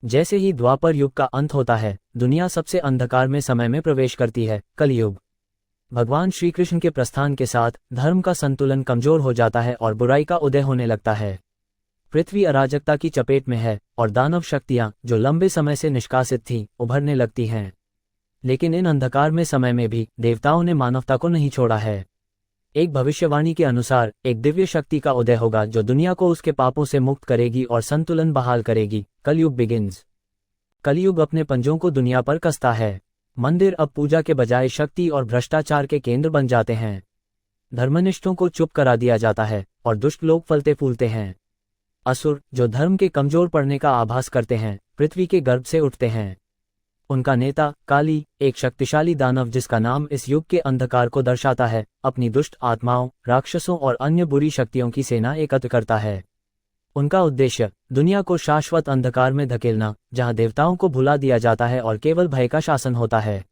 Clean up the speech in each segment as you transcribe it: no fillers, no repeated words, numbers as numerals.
जैसे ही द्वापर युग का अंत होता है, दुनिया सबसे अंधकार में समय में प्रवेश करती है, कलयुग। भगवान श्री कृष्ण के प्रस्थान के साथ धर्म का संतुलन कमजोर हो जाता है और बुराई का उदय होने लगता है। पृथ्वी अराजकता की चपेट में है और दानव शक्तियां, जो लंबे समय से निष्कासित थीं, उभरने लगती हैं। लेकिन इन अंधकार में समय में भी देवताओं ने मानवता को नहीं छोड़ा है। एक भविष्यवाणी के अनुसार एक दिव्य शक्ति का उदय होगा जो दुनिया को उसके पापों से मुक्त करेगी और संतुलन बहाल करेगी। कलयुग बिगिंस। कलयुग अपने पंजों को दुनिया पर कसता है। मंदिर अब पूजा के बजाय शक्ति और भ्रष्टाचार के केंद्र बन जाते हैं। धर्मनिष्ठों को चुप करा दिया जाता है और दुष्ट लोग फलते फूलते हैं। असुर, जो धर्म के कमजोर पड़ने का आभास करते हैं, पृथ्वी के गर्भ से उठते हैं। उनका नेता काली, एक शक्तिशाली दानव जिसका नाम इस युग के अंधकार को दर्शाता है, अपनी दुष्ट आत्माओं, राक्षसों और अन्य बुरी शक्तियों की सेना एकत्र करता है। उनका उद्देश्य दुनिया को शाश्वत अंधकार में धकेलना, जहां देवताओं को भुला दिया जाता है और केवल भय का शासन होता है।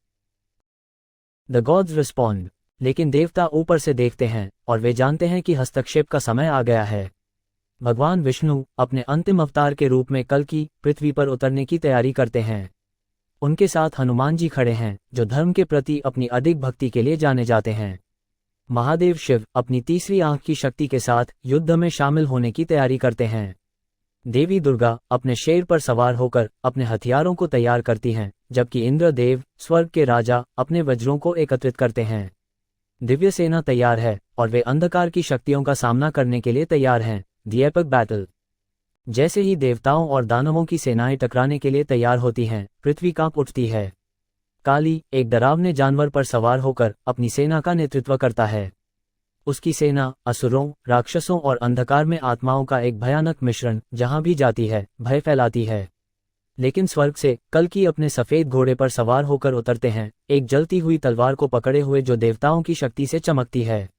The gods respond. लेकिन देवता ऊपर से देखते हैं और वे जानते हैं कि हस्तक्षेप का समय आ गया है। भगवान विष्णु अपने अंतिम अवतार के रूप में कल्कि पृथ्वी पर उतरने की तैयारी करते हैं। उनके साथ हनुमान जी खड़े हैं, जो धर्म के प्रति अपनी अधिक भक्ति के लिए जाने जाते हैं। महादेव शिव अपनी तीसरी आंख की शक्ति के साथ युद्ध में शामिल होने की तैयारी करते हैं। देवी दुर्गा अपने शेर पर सवार होकर अपने हथियारों को तैयार करती हैं, जबकि इंद्रदेव, स्वर्ग के राजा, अपने वज्रों को एकत्रित करते हैं। दिव्य सेना तैयार है और वे अंधकार की शक्तियों का सामना करने के लिए तैयार हैं। The epic battle. जैसे ही देवताओं और दानवों की सेनाएं टकराने के लिए तैयार होती हैं, पृथ्वी कांप उठती है। काली, एक डरावने जानवर पर सवार होकर अपनी सेना का नेतृत्व करता है। उसकी सेना असुरों, राक्षसों और अंधकार में आत्माओं का एक भयानक मिश्रण, जहां भी जाती है, भय फैलाती है। लेकिन स्वर्ग से कल्कि अपने सफेद घोड़े पर सवार होकर उतरते हैं, एक जलती हुई तलवार को पकड़े हुए जो देवताओं की शक्ति से चमकती है।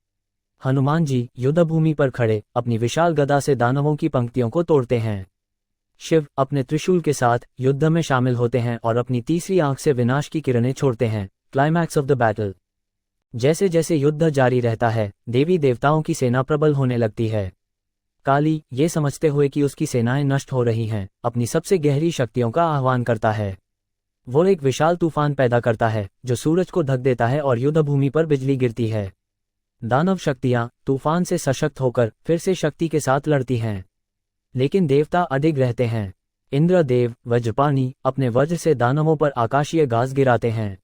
हनुमान जी युद्धभूमि पर खड़े अपनी विशाल गदा से दानवों की पंक्तियों को तोड़ते हैं। शिव अपने त्रिशूल के साथ युद्ध में शामिल होते हैं और अपनी तीसरी आंख से विनाश की किरणें छोड़ते हैं। Climax of the battle. जैसे जैसे युद्ध जारी रहता है, देवी देवताओं की सेना प्रबल होने लगती है। काली, ये समझते हुए कि उसकी सेनाएं नष्ट हो रही हैं, अपनी सबसे गहरी शक्तियों का आह्वान करता है। वो एक विशाल तूफान पैदा करता है जो सूरज को ढक देता है और युद्धभूमि पर बिजली गिरती है। दानव शक्तियां तूफान से सशक्त होकर फिर से शक्ति के साथ लड़ती हैं। लेकिन देवता अडिग रहते हैं। इंद्रदेव वज्रपाणी अपने वज्र से दानवों पर आकाशीय घास गिराते हैं।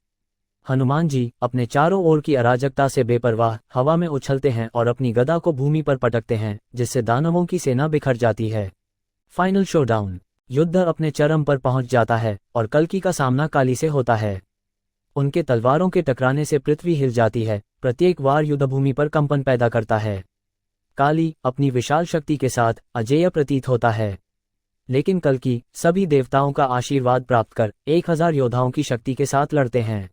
हनुमान जी अपने चारों ओर की अराजकता से बेपरवाह हवा में उछलते हैं और अपनी गदा को भूमि पर पटकते हैं, जिससे दानवों की सेना बिखर जाती है। Final showdown. युद्ध अपने चरम पर पहुंच जाता है और कल्कि का सामना काली से होता है। उनके तलवारों के टकराने से पृथ्वी हिल जाती है। प्रत्येक वार युद्धभूमि पर कंपन पैदा करता है। काली अपनी विशाल शक्ति के साथ अजेय प्रतीत होता है। लेकिन कल्कि सभी देवताओं का आशीर्वाद प्राप्त कर 1000 योद्धाओं की शक्ति के साथ लड़ते हैं।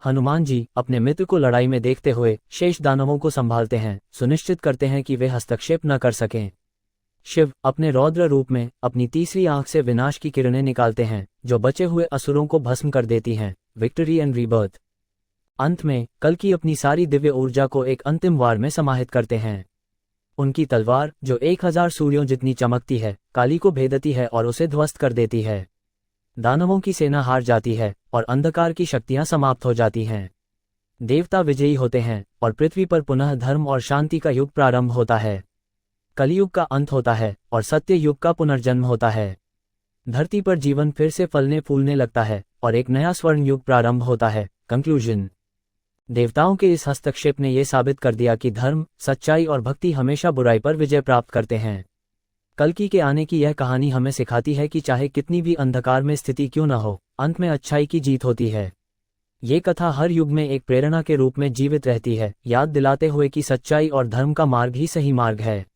हनुमान जी अपने मित्र को लड़ाई में देखते हुए शेष दानवों को संभालते हैं, सुनिश्चित करते हैं कि वे हस्तक्षेप न कर सकें। शिव अपने रौद्र रूप में अपनी तीसरी आंख से विनाश की किरणें निकालते हैं, जो बचे हुए असुरों को भस्म कर देती हैं। Victory and rebirth. अंत में कल्कि अपनी सारी दिव्य ऊर्जा को एक अंतिम वार में समाहित करते हैं। उनकी तलवार, जो 1000 सूर्यों जितनी चमकती है, काली को भेदती है और उसे ध्वस्त कर देती है। दानवों की सेना हार जाती है और अंधकार की शक्तियां समाप्त हो जाती हैं। देवता विजयी होते हैं और पृथ्वी पर पुनः धर्म और शांति का युग प्रारंभ होता है। कलियुग का अंत होता है और सत्य युग का पुनर्जन्म होता है। धरती पर जीवन फिर से फलने फूलने लगता है और एक नया स्वर्ण युग प्रारंभ होता है। कंक्लूजन। देवताओं के इस हस्तक्षेप ने यह साबित कर दिया कि धर्म, सच्चाई और भक्ति हमेशा बुराई पर विजय प्राप्त करते हैं। कल्कि के आने की यह कहानी हमें सिखाती है कि चाहे कितनी भी अंधकार में स्थिति क्यों न हो, अंत में अच्छाई की जीत होती है। ये कथा हर युग में एक प्रेरणा के रूप में जीवित रहती है, याद दिलाते हुए कि सच्चाई और धर्म का मार्ग ही सही मार्ग है।